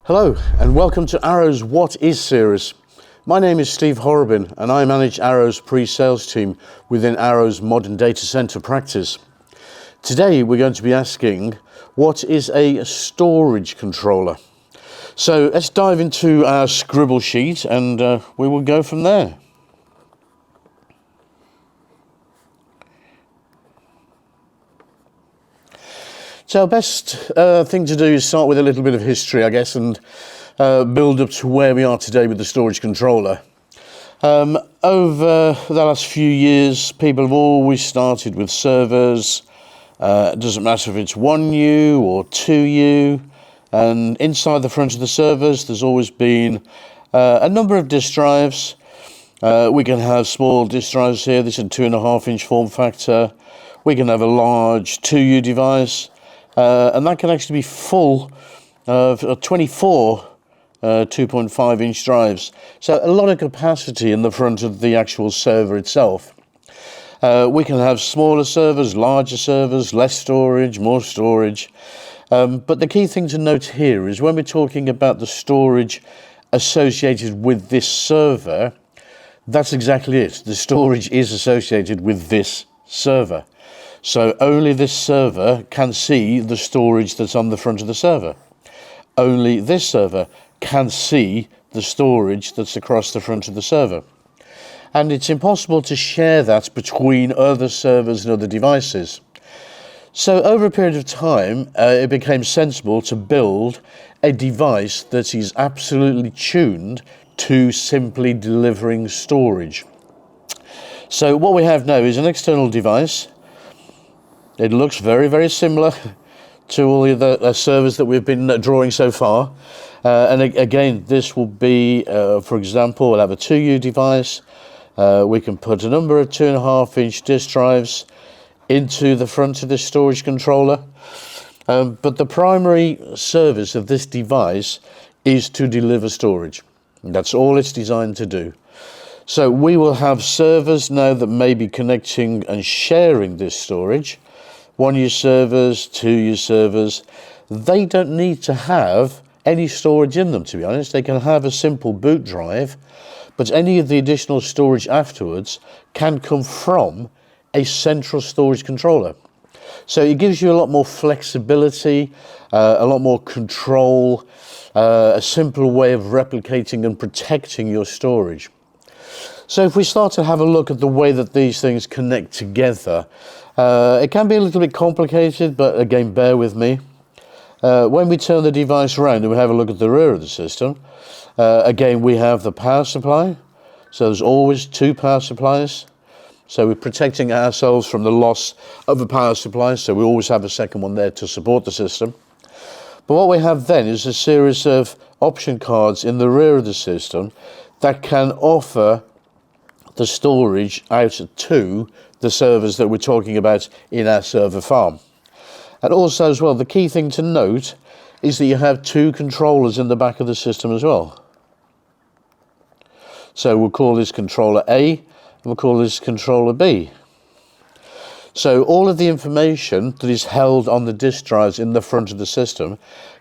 Hello and welcome to Arrow's What Is series. My name is Steve Horrobin and I manage Arrow's pre-sales team within Arrow's modern data center practice. Today we're going to be asking, what is a storage controller? So let's dive into our scribble sheet and we will go from there. So best thing to do is start with a little bit of history, I guess, and build up to where we are today with the storage controller. Over the last few years, people have always started with servers. It doesn't matter if it's 1U or 2U. And inside the front of the servers, there's always been a number of disk drives. We can have small disk drives here. This is a 2.5-inch form factor. We can have a large 2U device. And that can actually be full of 24 2.5-inch drives. So a lot of capacity in the front of the actual server itself. We can have smaller servers, larger servers, less storage, more storage. But the key thing to note here is when we're talking about the storage associated with this server, that's exactly it. The storage is associated with this server. So only this server can see the storage that's on the front of the server. Only this server can see the storage that's across the front of the server. And it's impossible to share that between other servers and other devices. So over a period of time, it became sensible to build a device that is absolutely tuned to simply delivering storage. So what we have now is an external device. It looks very, very similar to all the other servers that we've been drawing so far. And again, this will be, for example, we'll have a 2U device. We can put a number of 2.5-inch disk drives into the front of this storage controller. But the primary service of this device is to deliver storage. That's all it's designed to do. So we will have servers now that may be connecting and sharing this storage. 1U servers, 2U servers, they don't need to have any storage in them, to be honest. They can have a simple boot drive, but any of the additional storage afterwards can come from a central storage controller. So it gives you a lot more flexibility, a lot more control, a simpler way of replicating and protecting your storage. So if we start to have a look at the way that these things connect together, it can be a little bit complicated, but again, bear with me. When we turn the device around and we have a look at the rear of the system, again, we have the power supply. So there's always two power supplies. So we're protecting ourselves from the loss of a power supply. So we always have a second one there to support the system. But what we have then is a series of option cards in the rear of the system that can offer the storage out to the servers that we're talking about in our server farm. And also as well, the key thing to note is that you have two controllers in the back of the system as well. So we'll call this controller A and we'll call this controller B. So all of the information that is held on the disk drives in the front of the system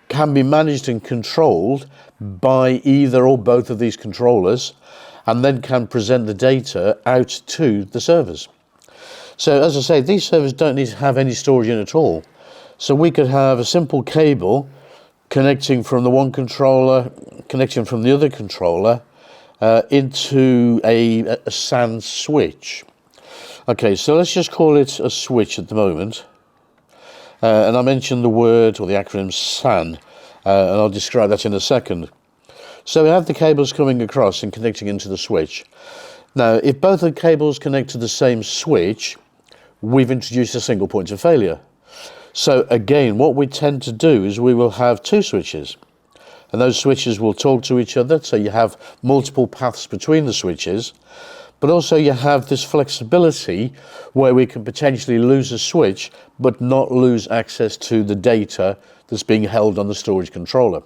can be managed and controlled by either or both of these controllers, and then can present the data out to the servers. So as I say, these servers don't need to have any storage in at all. So we could have a simple cable connecting from the one controller, connecting from the other controller into a SAN switch. Okay, so let's just call it a switch at the moment. And I mentioned the word or the acronym SAN, and I'll describe that in a second. So we have the cables coming across and connecting into the switch. Now, if both the cables connect to the same switch, we've introduced a single point of failure. So again, what we tend to do is we will have two switches, and those switches will talk to each other. So you have multiple paths between the switches, but also you have this flexibility where we can potentially lose a switch, but not lose access to the data that's being held on the storage controller.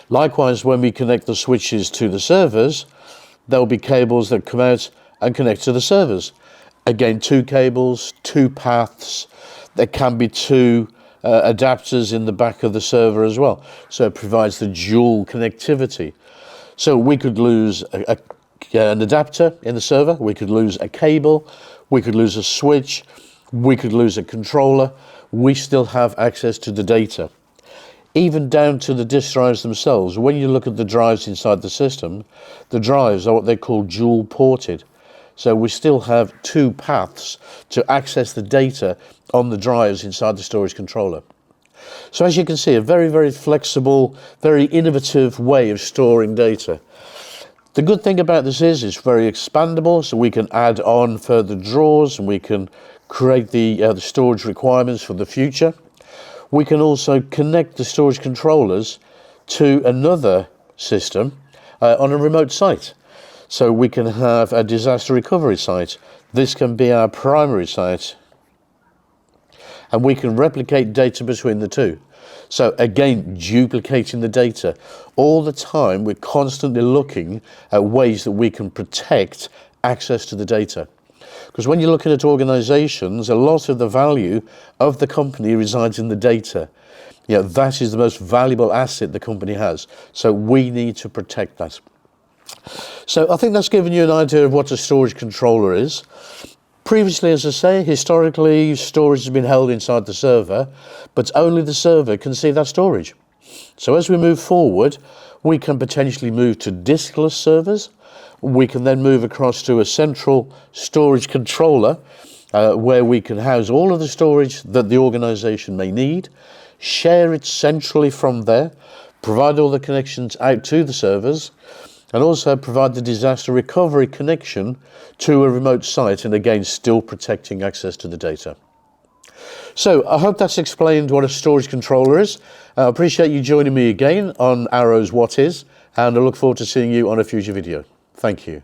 Likewise, when we connect the switches to the servers, there'll be cables that come out and connect to the servers. Again, two cables, two paths. There can be two adapters in the back of the server as well. So it provides the dual connectivity. So we could lose an adapter in the server, we could lose a cable, we could lose a switch, we could lose a controller. We still have access to the data. Even down to the disk drives themselves. When you look at the drives inside the system, the drives are what they call dual ported. So we still have two paths to access the data on the drives inside the storage controller. So as you can see, a very, very flexible, very innovative way of storing data. The good thing about this is it's very expandable, so we can add on further drawers and we can create the storage requirements for the future. We can also connect the storage controllers to another system on a remote site. So we can have a disaster recovery site. This can be our primary site. And we can replicate data between the two. So again, duplicating the data. All the time, we're constantly looking at ways that we can protect access to the data. Because when you're looking at organizations, a lot of the value of the company resides in the data. You know, that is the most valuable asset the company has. So we need to protect that. So I think that's given you an idea of what a storage controller is. Previously, as I say, historically, storage has been held inside the server, but only the server can see that storage. So as we move forward, we can potentially move to diskless servers. We can then move across to a central storage controller where we can house all of the storage that the organization may need, share it centrally from there, provide all the connections out to the servers, and also provide the disaster recovery connection to a remote site, and again, still protecting access to the data. So I hope that's explained what a storage controller is. I appreciate you joining me again on Arrow's What Is, and I look forward to seeing you on a future video. Thank you.